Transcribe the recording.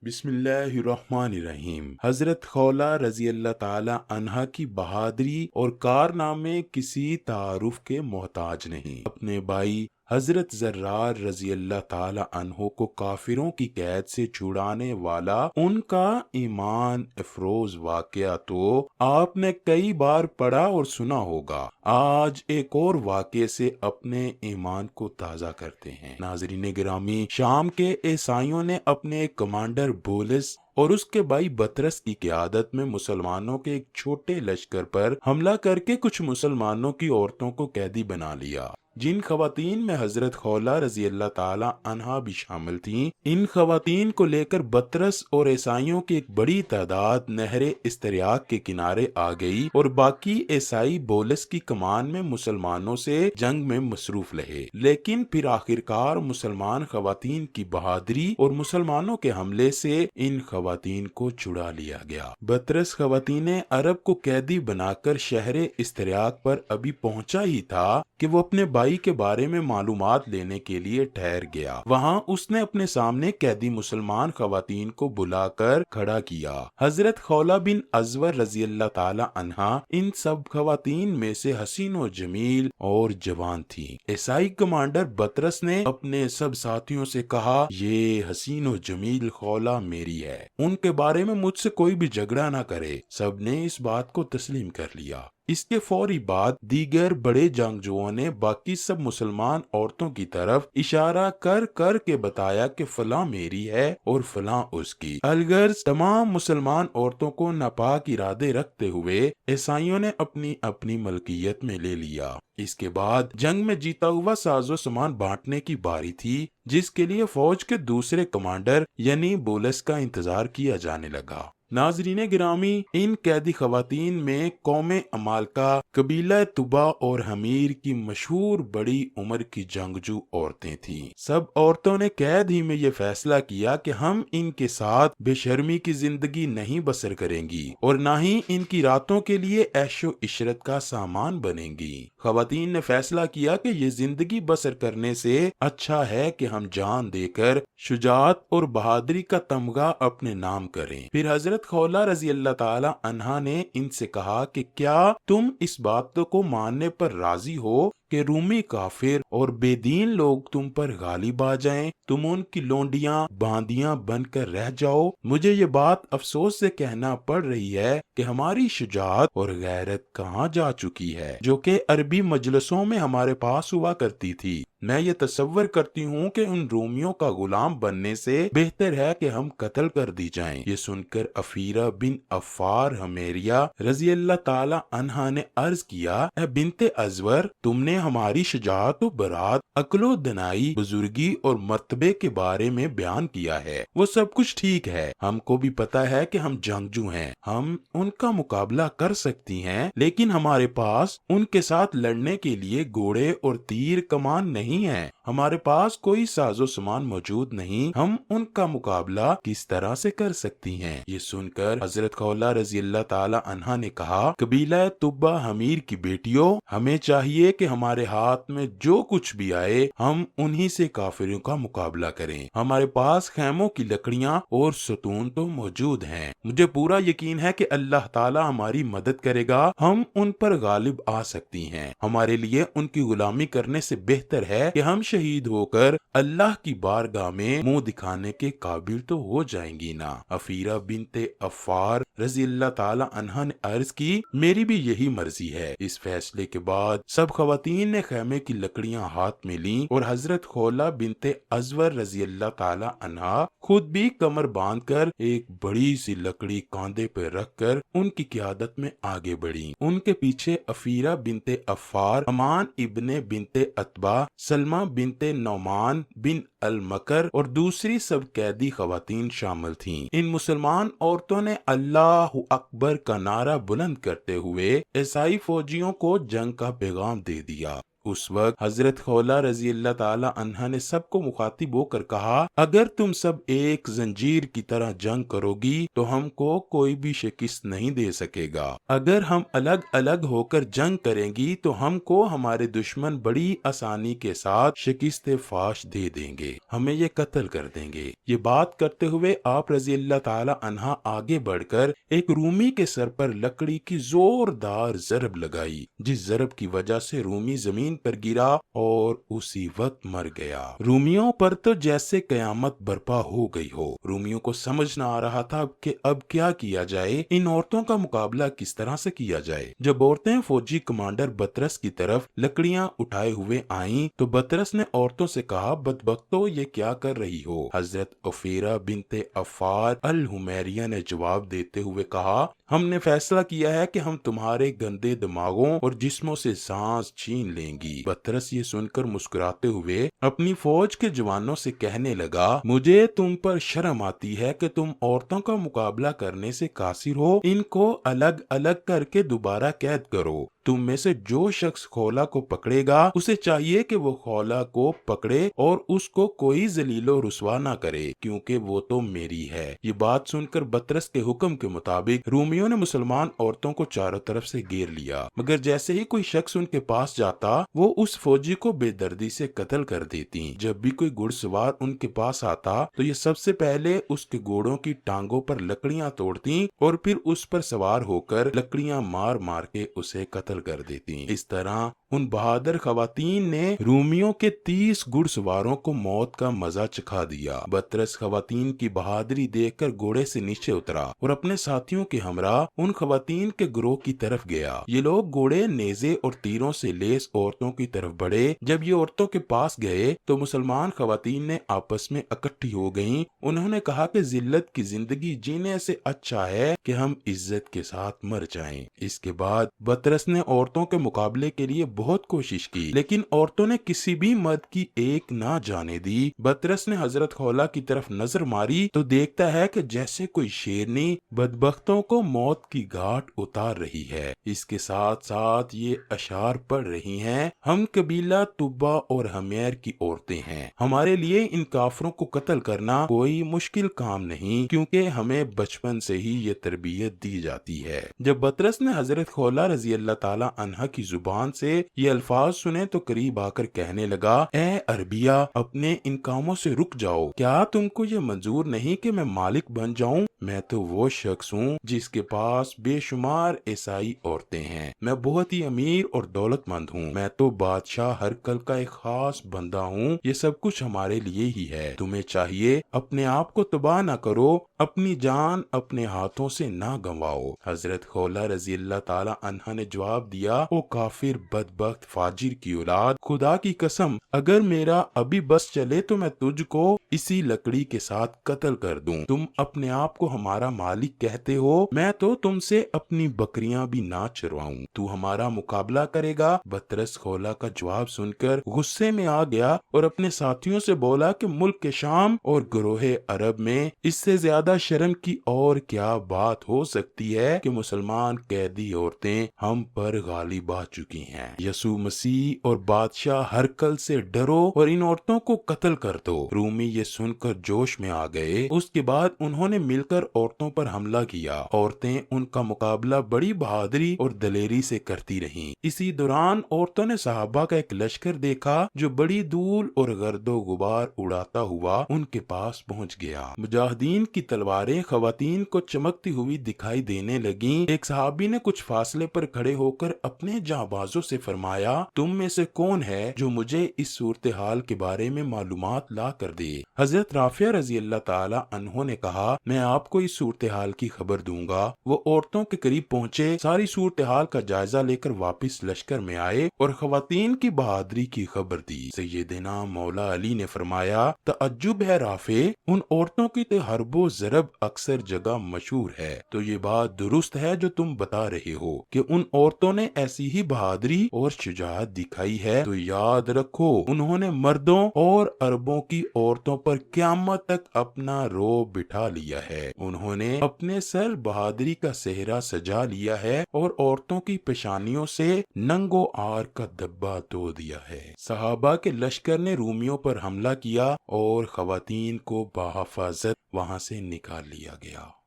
بسم اللہ الرحمن الرحیم۔ حضرت خولہ رضی اللہ تعالی عنہا کی بہادری اور کارنامے کسی تعارف کے محتاج نہیں۔ اپنے بھائی حضرت زرار رضی اللہ تعالی عنہ کو کافروں کی قید سے چھڑانے والا ان کا ایمان افروز واقعہ تو آپ نے کئی بار پڑھا اور سنا ہوگا۔ آج ایک اور واقعے سے اپنے ایمان کو تازہ کرتے ہیں۔ ناظرین گرامی، شام کے عیسائیوں نے اپنے کمانڈر بولس اور اس کے بھائی بطرس کی قیادت میں مسلمانوں کے ایک چھوٹے لشکر پر حملہ کر کے کچھ مسلمانوں کی عورتوں کو قیدی بنا لیا، جن خواتین میں حضرت خولہ رضی اللہ تعالی عنہا بھی شامل تھیں۔ ان خواتین کو لے کر بطرس اور عیسائیوں کی ایک بڑی تعداد نہر استریاق کے کنارے آ گئی اور باقی عیسائی بولس کی کمان میں مسلمانوں سے جنگ میں مصروف رہے، لیکن پھر آخرکار مسلمان خواتین کی بہادری اور مسلمانوں کے حملے سے ان خواتین کو چھڑا لیا گیا۔ بطرس خواتین عرب کو قیدی بنا کر شہر استریاق پر ابھی پہنچا ہی تھا کہ وہ اپنے بھائی کے بارے میں معلومات لینے کے لیے ٹھہر گیا۔ وہاں اس نے اپنے سامنے قیدی مسلمان خواتین کو بلا کر کھڑا کیا۔ حضرت خولہ بن ازور رضی اللہ تعالی عنہا ان سب خواتین میں سے حسین و جمیل اور جوان تھی۔ عیسائی کمانڈر بطرس نے اپنے سب ساتھیوں سے کہا، یہ حسین و جمیل خولہ میری ہے، ان کے بارے میں مجھ سے کوئی بھی جھگڑا نہ کرے۔ سب نے اس بات کو تسلیم کر لیا۔ اس کے فوری بعد دیگر بڑے جنگجوؤں نے باقی سب مسلمان عورتوں کی طرف اشارہ کر کر کے بتایا کہ فلاں میری ہے اور فلاں اس کی۔ الغرض تمام مسلمان عورتوں کو ناپاک ارادے رکھتے ہوئے عیسائیوں نے اپنی اپنی ملکیت میں لے لیا۔ اس کے بعد جنگ میں جیتا ہوا ساز و سامان بانٹنے کی باری تھی، جس کے لیے فوج کے دوسرے کمانڈر یعنی بولس کا انتظار کیا جانے لگا۔ ناظرین گرامی، ان قیدی خواتین میں قوم عمالقہ، قبیلہ طبا اور حمیر کی مشہور بڑی عمر کی جنگجو عورتیں تھیں۔ سب عورتوں نے قید ہی میں یہ فیصلہ کیا کہ ہم ان کے ساتھ بے شرمی کی زندگی نہیں بسر کریں گی اور نہ ہی ان کی راتوں کے لیے عیش و عشرت کا سامان بنیں گی۔ خواتین نے فیصلہ کیا کہ یہ زندگی بسر کرنے سے اچھا ہے کہ ہم جان دے کر شجاعت اور بہادری کا تمغہ اپنے نام کریں۔ پھر حضرت خولہ رضی اللہ تعالی عنہا نے ان سے کہا کہ کیا تم اس بات کو ماننے پر راضی ہو کہ رومی کافر اور بے دین لوگ تم پر غالب آ جائیں، تم ان کی لونڈیاں باندیاں بن کر رہ جاؤ؟ مجھے یہ بات افسوس سے کہنا پڑ رہی ہے کہ ہماری شجاعت اور غیرت کہاں جا چکی ہے، جو کہ عربی مجلسوں میں ہمارے پاس ہوا کرتی تھی۔ میں یہ تصور کرتی ہوں کہ ان رومیوں کا غلام بننے سے بہتر ہے کہ ہم قتل کر دی جائیں۔ یہ سن کر افیرہ بن افار حمیریہ رضی اللہ تعالی عنہا نے عرض کیا، اے بنت ازور، تم نے ہماری شجاعت و برات، عقل و دانائی، بزرگی اور مرتبے کے بارے میں بیان کیا ہے، وہ سب کچھ ٹھیک ہے۔ ہم کو بھی پتا ہے کہ ہم جنگجو ہیں، ہم ان کا مقابلہ کر سکتی ہیں، لیکن ہمارے پاس ان کے ساتھ لڑنے کے لیے گھوڑے اور تیر کمان نہیں ہے، ہمارے پاس کوئی ساز و سامان موجود نہیں، ہم ان کا مقابلہ کس طرح سے کر سکتی ہیں؟ یہ سن کر حضرت خولہ رضی اللہ تعالی عنہا نے کہا، قبیلہ طبا حمیر کی بیٹیوں، ہمیں چاہیے کہ ہمارے ہاتھ میں جو کچھ بھی آئے ہم انہی سے کافروں کا مقابلہ کریں۔ ہمارے پاس خیموں کی لکڑیاں اور ستون تو موجود ہیں، مجھے پورا یقین ہے کہ اللہ تعالی ہماری مدد کرے گا، ہم ان پر غالب آ سکتی ہیں۔ ہمارے لیے ان کی غلامی کرنے سے بہتر ہے کہ ہم شہید ہو کر اللہ کی بارگاہ میں منہ دکھانے کے قابل تو ہو جائیں گی نا۔ افیرہ بنت افار رضی اللہ تعالی عنہا نے عرض کی، میری بھی یہی مرضی ہے۔ اس فیصلے کے بعد سب خواتین نے خیمے کی لکڑیاں ہاتھ میں لیں اور حضرت خولہ بنت ازور رضی اللہ تعالی عنہا خود بھی کمر باندھ کر ایک بڑی سی لکڑی کاندھے پہ رکھ کر ان کی قیادت میں آگے بڑھی۔ ان کے پیچھے افیرہ بنت افار، امان ابن بنت عتبہ، سلمہ بنت نعمان بن المکر اور دوسری سب قیدی خواتین شامل تھیں۔ ان مسلمان عورتوں نے اللہ اکبر کا نعرہ بلند کرتے ہوئے عیسائی فوجیوں کو جنگ کا پیغام دے دیا۔ اس وقت حضرت خولا رضی اللہ تعالی عنہا نے سب کو مخاطب ہو کر کہا، اگر تم سب ایک زنجیر کی طرح جنگ کرو گی تو ہم کو کوئی بھی شکست نہیں دے سکے گا۔ اگر ہم الگ الگ ہو کر جنگ کریں گی تو ہم کو ہمارے دشمن بڑی آسانی کے ساتھ شکست فاش دے دیں گے، ہمیں یہ قتل کر دیں گے۔ یہ بات کرتے ہوئے آپ رضی اللہ تعالی عنہ آگے بڑھ کر ایک رومی کے سر پر لکڑی کی زوردار ضرب لگائی، جس ضرب کی وجہ سے رومی زمین پر گرا اور اسی وقت مر گیا۔ رومیوں پر تو جیسے قیامت برپا ہو گئی ہو۔ رومیوں کو سمجھ نہ آ رہا تھا کہ اب کیا کیا جائے، ان عورتوں کا مقابلہ کس طرح سے کیا جائے۔ جب عورتیں فوجی کمانڈر بطرس کی طرف لکڑیاں اٹھائے ہوئے آئیں تو بطرس نے عورتوں سے کہا، بدبختو یہ کیا کر رہی ہو؟ حضرت عفیرہ بنت عفار الحمیریہ نے جواب دیتے ہوئے کہا، ہم نے فیصلہ کیا ہے کہ ہم تمہارے گندے دماغوں اور جسموں سے سانس چھین لیں گی۔ بطرس یہ سن کر مسکراتے ہوئے اپنی فوج کے جوانوں سے کہنے لگا، مجھے تم پر شرم آتی ہے کہ تم عورتوں کا مقابلہ کرنے سے قاصر ہو، ان کو الگ الگ کر کے دوبارہ قید کرو۔ تم میں سے جو شخص خولا کو پکڑے گا اسے چاہیے کہ وہ خولا کو پکڑے اور اس کو کوئی ذلیل و رسوا نہ کرے، کیونکہ وہ تو میری ہے۔ یہ بات سن کر بطرس کے حکم کے مطابق رومیوں نے مسلمان عورتوں کو چاروں طرف سے گھیر لیا، مگر جیسے ہی کوئی شخص ان کے پاس جاتا وہ اس فوجی کو بے دردی سے قتل کر دیتی۔ جب بھی کوئی گھڑ سوار ان کے پاس آتا تو یہ سب سے پہلے اس کے گھوڑوں کی ٹانگوں پر لکڑیاں توڑتی اور پھر اس پر سوار ہو کر لکڑیاں مار مار کے اسے قتل کر دیتی۔ اس طرح ان بہادر خواتین نے رومیوں کے 30 گھڑ سواروں کو موت کا مزہ چکھا دیا۔ بطرس خواتین کی بہادری دیکھ کر گھوڑے سے نیچے اترا اور اپنے ساتھیوں کے ہمراہ ان خواتین کے گروہ کی طرف گیا۔ یہ لوگ گھوڑے، نیزے اور تیروں سے لیس عورتوں کی طرف بڑھے۔ جب یہ عورتوں کے پاس گئے تو مسلمان خواتین نے آپس میں اکٹھی ہو گئیں۔ انہوں نے کہا کہ ذلت کی زندگی جینے سے اچھا ہے کہ ہم عزت کے ساتھ مر جائیں۔ اس کے بعد بطرس نے عورتوں کے مقابلے کے لیے بہت کوشش کی، لیکن عورتوں نے کسی بھی مرد کی ایک نہ جانے دی۔ بطرس نے حضرت خولا کی طرف نظر ماری تو دیکھتا ہے کہ جیسے کوئی شیرنی بدبختوں کو موت کی گھاٹ اتار رہی ہے۔ اس کے ساتھ ساتھ یہ اشعار پڑھ رہی ہیں، ہم قبیلہ تبا اور حمیر کی عورتیں ہیں، ہمارے لیے ان کافروں کو قتل کرنا کوئی مشکل کام نہیں، کیونکہ ہمیں بچپن سے ہی یہ تربیت دی جاتی ہے۔ جب بطرس نے حضرت خولا رضی اللہ تعالی عنہا کی زبان سے یہ الفاظ سنے تو قریب آ کر کہنے لگا، اے عربیہ، اپنے ان کاموں سے رک جاؤ۔ کیا تم کو یہ منظور نہیں کہ میں مالک بن جاؤں؟ میں تو وہ شخص ہوں جس کے پاس بے شمار عیسائی عورتیں ہیں، میں بہت ہی امیر اور دولت مند ہوں، میں تو بادشاہ ہرقل کا ایک خاص بندہ ہوں، یہ سب کچھ ہمارے لیے ہی ہے۔ تمہیں چاہیے اپنے آپ کو تباہ نہ کرو، اپنی جان اپنے ہاتھوں سے نہ گنواؤ۔ حضرت خولا رضی اللہ تعالی عنہا نے جواب دیا، او کافر بدبخت فاجر کی اولاد، خدا کی قسم اگر میرا ابھی بس چلے تو میں تجھ کو اسی لکڑی کے ساتھ قتل کر دوں۔ تم اپنے آپ کو ہمارا مالک کہتے ہو، میں تو تم سے اپنی بکریاں بھی نہ چرواؤں، تو ہمارا مقابلہ کرے گا؟ بطرس خولا کا جواب سن کر غصے میں آ گیا اور اپنے ساتھیوں سے بولا کہ ملک کے شام اور گروہ عرب میں اس سے زیادہ شرم کی اور کیا بات ہو سکتی ہے کہ مسلمان قیدی عورتیں ہم پر غالب آ چکی ہیں۔ یسوع مسیح اور بادشاہ ہرقل سے ڈرو اور ان عورتوں کو قتل کر دو۔ رومی یہ سن کر جوش میں آ گئے۔ اس کے بعد انہوں نے مل کر عورتوں پر حملہ کیا۔ عورتیں ان کا مقابلہ بڑی بہادری اور دلیری سے کرتی رہیں۔ اسی دوران عورتوں نے صحابہ کا ایک لشکر دیکھا جو بڑی دھول اور گرد و غبار اڑاتا ہوا ان کے پاس پہنچ گیا۔ مجاہدین کی تلواریں خواتین کو چمکتی ہوئی دکھائی دینے لگیں۔ ایک صحابی نے کچھ فاصلے پر کھڑے ہو کر اپنے جانبازوں سے فرمایا، تم میں سے کون ہے جو مجھے اس صورتحال کے بارے میں معلومات لا کر دے؟ حضرت رافع رضی اللہ تعالی عنہ نے کہا، میں آپ کو اس صورتحال کی خبر دوں گا۔ وہ عورتوں کے قریب پہنچے، ساری صورتحال کا جائزہ لے کر واپس لشکر میں آئے اور خواتین کی بہادری کی خبر دی۔ سیدنا مولا علی نے فرمایا، تعجب ہے رافع، ان عورتوں کی تو حرب و ضرب اکثر جگہ مشہور ہے، تو یہ بات درست ہے جو تم بتا رہے ہو کہ ان عورتوں نے ایسی ہی بہادری اور شجاعت دکھائی ہے، تو یاد رکھو انہوں نے مردوں اور عربوں کی عورتوں پر قیامت تک اپنا رو بٹھا لیا ہے، انہوں نے اپنے سر بہادری کا صحرا سجا لیا ہے اور عورتوں کی پیشانیوں سے ننگ و عار کا دبا دھو دیا ہے۔ صحابہ کے لشکر نے رومیوں پر حملہ کیا اور خواتین کو بحفاظت وہاں سے نکال لیا گیا۔